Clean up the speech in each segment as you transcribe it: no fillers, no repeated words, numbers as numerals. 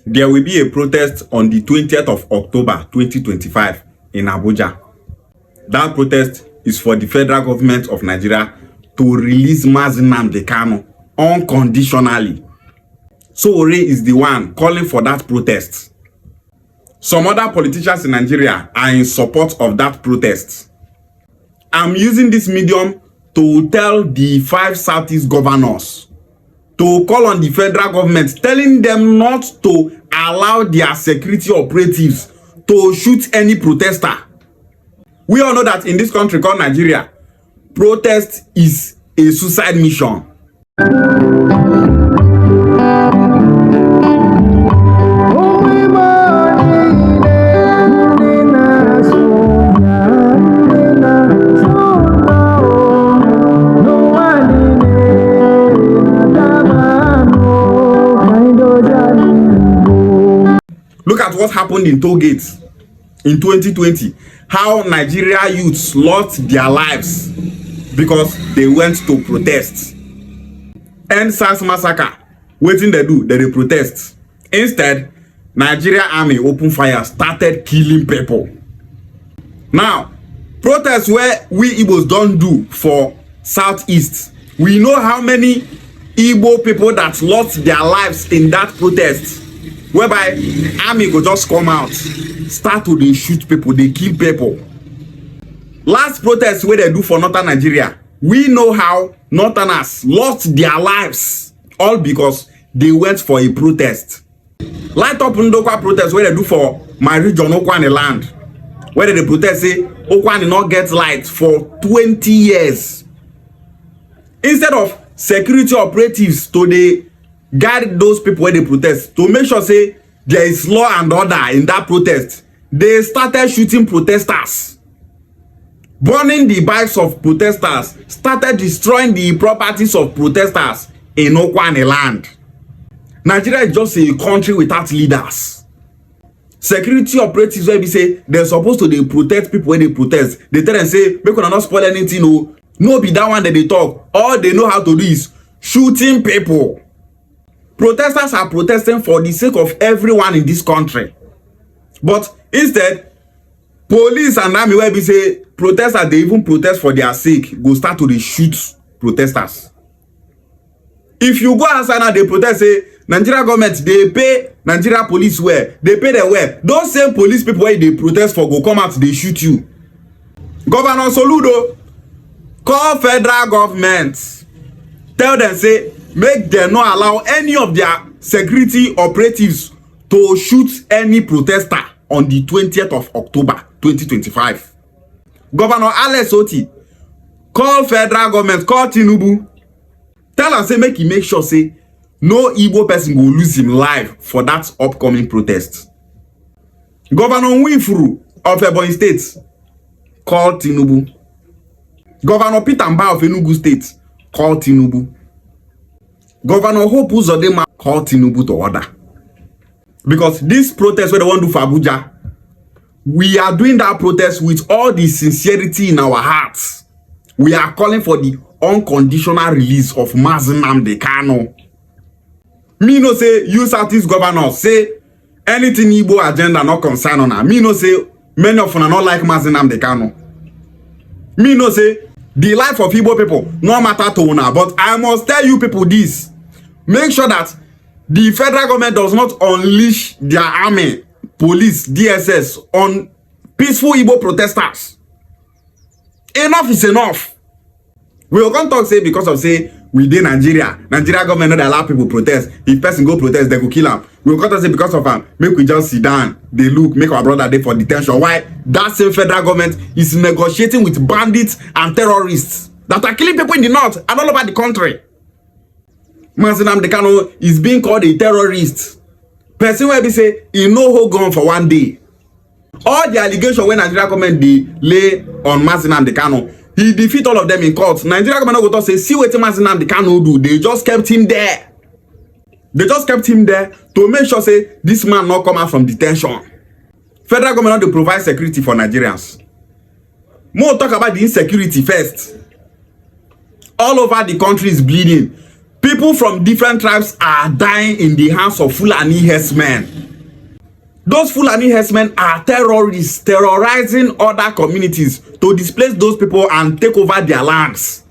there will be a protest on the 20th of October 2025 in Abuja. That protest is for the federal government of Nigeria to release Mazi Nnamdi Kanu unconditionally. Sowore is the one calling for that protest. Some other politicians in Nigeria are in support of that protest. I'm using this medium to tell the 5 Southeast governors to call on the federal government, telling them not to allow their security operatives to shoot any protester. We all know that in this country called Nigeria, protest is a suicide mission. Look at what happened in toll gates in 2020. How Nigeria youths lost their lives because they went to protest. End SARS massacre. Waiting they do, they protest. Instead, Nigeria army open fire, started killing people. Now, protests where we Igbos don't do for Southeast. We know how many Igbo people that lost their lives in that protest. Whereby army go just come out, start to dey shoot people, they kill people. Last protest where they do for Northern Nigeria, we know how Northerners lost their lives all because they went for a protest. Light up Ndokwa protest where they do for my region, Okwani land, where they protest say Okwani not get light for 20 years. Instead of security operatives to the guide those people where they protest to make sure say there is law and order in that protest, they started shooting protesters, burning the bikes of protesters, started destroying the properties of protesters in Okwani land. Nigeria is just a country without leaders. Security operatives where we say they're supposed to they protect people when they protest. They tell them say make una not spoil anything. No be that one that they talk. All they know how to do is shooting people. Protesters are protesting for the sake of everyone in this country. But instead, police and army where we say protesters, they even protest for their sake, go start to shoot protesters. If you go outside now, they protest, say, Nigeria government, they pay Nigeria police where? They pay them where? Those same police people where they protest for go come out, they shoot you. Governor Soludo, call federal government. Tell them, say, make them not allow any of their security operatives to shoot any protester on the 20th of October 2025. Governor Alex Oti, call federal government, call Tinubu. Tell us, say, make sure, say, no Igbo person will lose him life for that upcoming protest. Governor Winfru of Ebonyi State, call Tinubu. Governor Peter Mba of Enugu State, call Tinubu. Governor Hope Uzodinma, call Tinubu to order. Because this protest where they want to do for Abuja, we are doing that protest with all the sincerity in our hearts. We are calling for the unconditional release of Mazi Nnamdi Kanu. Me no say you Southeast governors say anything Igbo agenda not concern on her. Me no say many of them not like Mazi Nnamdi Kanu. Me no say the life of Igbo people no matter to una. But I must tell you people this. Make sure that the federal government does not unleash their army, police, DSS on peaceful Igbo protesters. Enough is enough. We will come talk say because of say within Nigeria government not allow people protest. If person go protest, they go kill him. We will come talk say because of him, make we just sit down, they look, make our brother there for detention. Why? That same federal government is negotiating with bandits and terrorists that are killing people in the north and all over the country. Mazi Nnamdi Kanu is being called a terrorist. Person where they say he no hold gun for one day. All the allegations when Nigeria government they lay on Mazi Nnamdi Kanu, he defeat all of them in court. Nigeria government no go to say see what Mazi Nnamdi Kanu do. They just kept him there. They just kept him there to make sure say this man not come out from detention. Federal government not to provide security for Nigerians. More talk about the insecurity first. All over the country is bleeding. People from different tribes are dying in the hands of Fulani herdsmen. Those Fulani herdsmen are terrorists, terrorizing other communities to displace those people and take over their lands.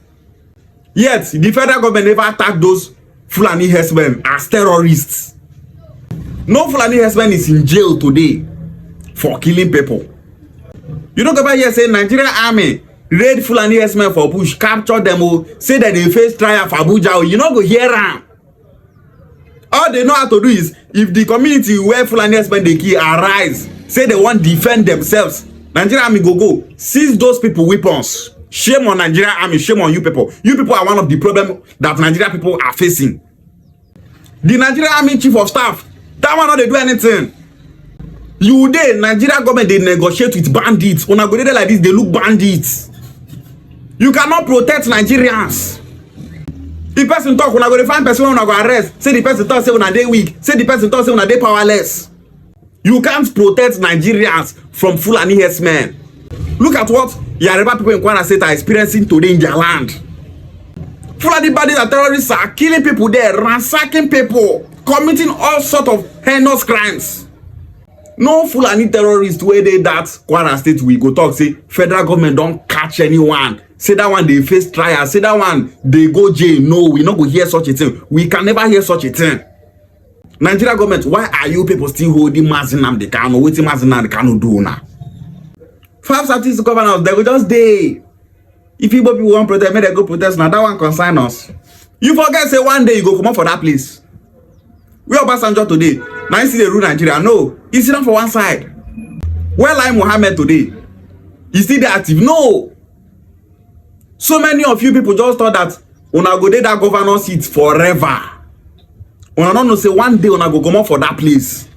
Yet, the federal government never attacked those Fulani herdsmen as terrorists. No Fulani herdsman is in jail today for killing people. You don't go back here say Nigerian army raid Fulani herdsmen for bush, capture them, say that they face trial for Abuja. You don't go hear them. All they know how to do is, if the community where Fulani herdsmen they kill arise, say they want to defend themselves, Nigerian army go seize those people weapons. Shame on Nigerian army, shame on you people. You people are one of the problems that Nigerian people are facing. The Nigerian army chief of staff, that one not they do anything. You dey Nigerian government they negotiate with bandits. When I go there like this, they look bandits. You cannot protect Nigerians. The person talk when I go to find person when I go arrest. Say the person talk say when I dey weak. Say the person talk say when I dey powerless. You can't protect Nigerians from Fulani herdsmen. Look at what Yoruba people in Kwara State are experiencing today in their land. Fulani bandits and terrorists are killing people there, ransacking people, committing all sorts of heinous crimes. No Fulani terrorists where they that Kwara State we go talk say federal government don't catch anyone. Say that one they face trial. Say that one they go jail. No, we not go hear such a thing. We can never hear such a thing. Nigeria government, why are you people still holding Mazi Nnamdi Kanu? What Mazi Nnamdi Kanu do now? 5 Southeast governors, they will just day. If people want protest, may they go protest now. That one concern us. You forget say one day you go come up for that place. We are Obasanjo today. Now you see the rule Nigeria. No, he's not for one side. Where like Mohammed today? Is still the active? No. So many of you people just thought that una go dey that governor seat forever. Una don't know say one day una go come up for that place.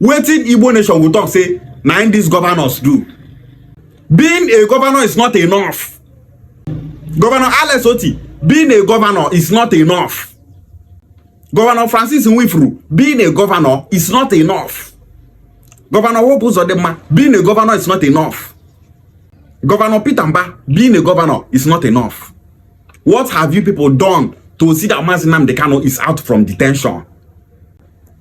Waiting Igbo nation will talk say, now these governors do. Being a governor is not enough. Governor Alex Oti, being a governor is not enough. Governor Francis Nwifuru, being a governor is not enough. Governor Hope Uzodinma, being a governor is not enough. Governor Peter Mba, being a governor is not enough. What have you people done to see that Mazi Nnamdi Kanu is out from detention?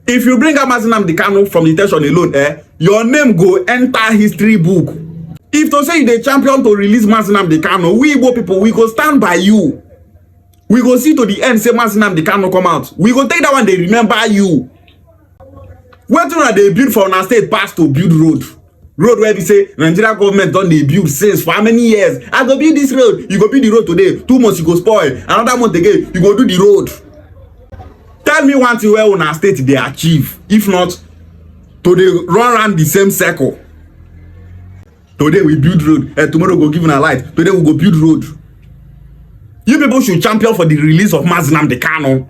If you bring out Mazi Nnamdi Kanu from detention alone, your name go enter history book. If to say the champion to release Mazi Nnamdi Kanu, we Igbo people, we go stand by you. We go see to the end, say Mazi Nnamdi Kanu come out. We go take that one, they remember you. What do they build for our state pass to build road? Road where we say Nigeria government done they build since for how many years? I go build this road. You go build the road today. 2 months you go spoil. Another month again, you go do the road. Tell me one thing where on our state they achieve. If not, to they run around the same circle. Today we build road. Tomorrow go give a light. Today we go build road. You people should champion for the release of Mazi Nnamdi Kanu.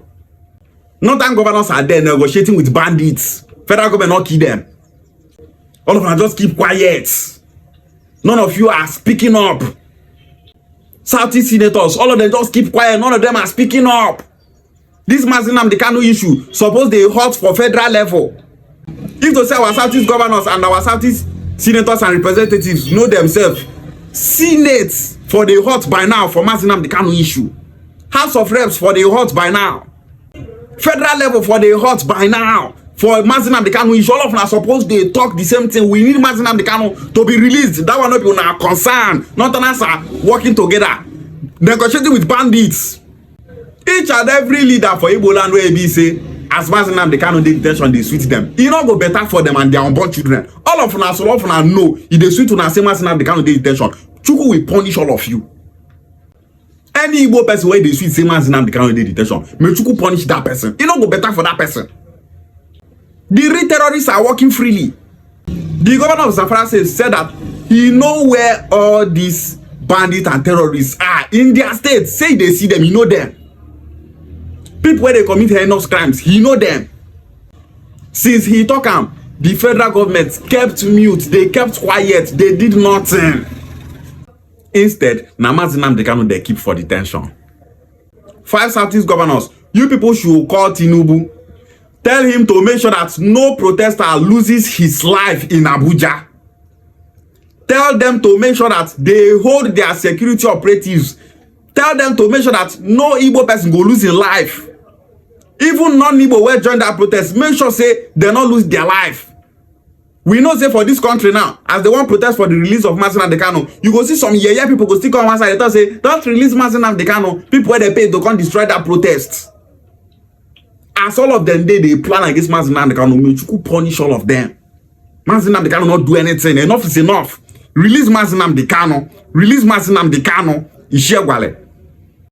Northern governors are there negotiating with bandits. Federal government not kill them. All of them just keep quiet. None of you are speaking up. Southeast senators, all of them just keep quiet. None of them are speaking up. This Mazi Nnamdi Kanu issue, suppose they hot for federal level. If to say our Southeast governors and our Southeast senators and representatives know themselves, Senate for the hot by now for Mazi Nnamdi Kanu issue. House of Reps for the hot by now. Federal level for the hot by now. For Mazi Nnamdi Kanu issue, all of them are supposed to talk the same thing. We need Mazi Nnamdi Kanu to be released. That one not be our concern. Not an answer. Working together. Negotiating with bandits. Each and every leader for Igbo land where be say, as Mazi Nnamdi Kanu dey detention, they sweet them. It not go better for them and their unborn children. All of us, so often I know, if they sweet una say Mazi Nnamdi Kanu dey detention, Chukwu will punish all of you. Any Igbo person where they sweet say Mazi Nnamdi Kanu dey detention, may Chukwu punish that person. It not go better for that person. The real terrorists are working freely. The governor of Zamfara said that he know where all these bandits and terrorists are in their state. Say they see them, he know them. People where they commit heinous crimes, he know them. Since he talk the federal government kept mute, they kept quiet, they did nothing. Instead, Mazi Nnamdi Kanu they keep for detention. 5 Southeast governors, you people should call Tinubu. Tell him to make sure that no protester loses his life in Abuja. Tell them to make sure that they hold their security operatives. Tell them to make sure that no Igbo person go lose his life Even non-Igbo wey join that protest, make sure say they not lose their life. We know say for this country now, as they want protest for the release of Mazi Nnamdi Kanu, you go see some yeye people go still come one side, they talk say, don't release Mazi Nnamdi Kanu. People where they pay to come destroy that protest. As all of them they plan against Mazi Nnamdi Kanu, you could punish all of them. Mazi Nnamdi Kanu not do anything. Enough is enough. Release Mazi Nnamdi Kanu. Release Mazi Nnamdi Kanu. Ishegwale.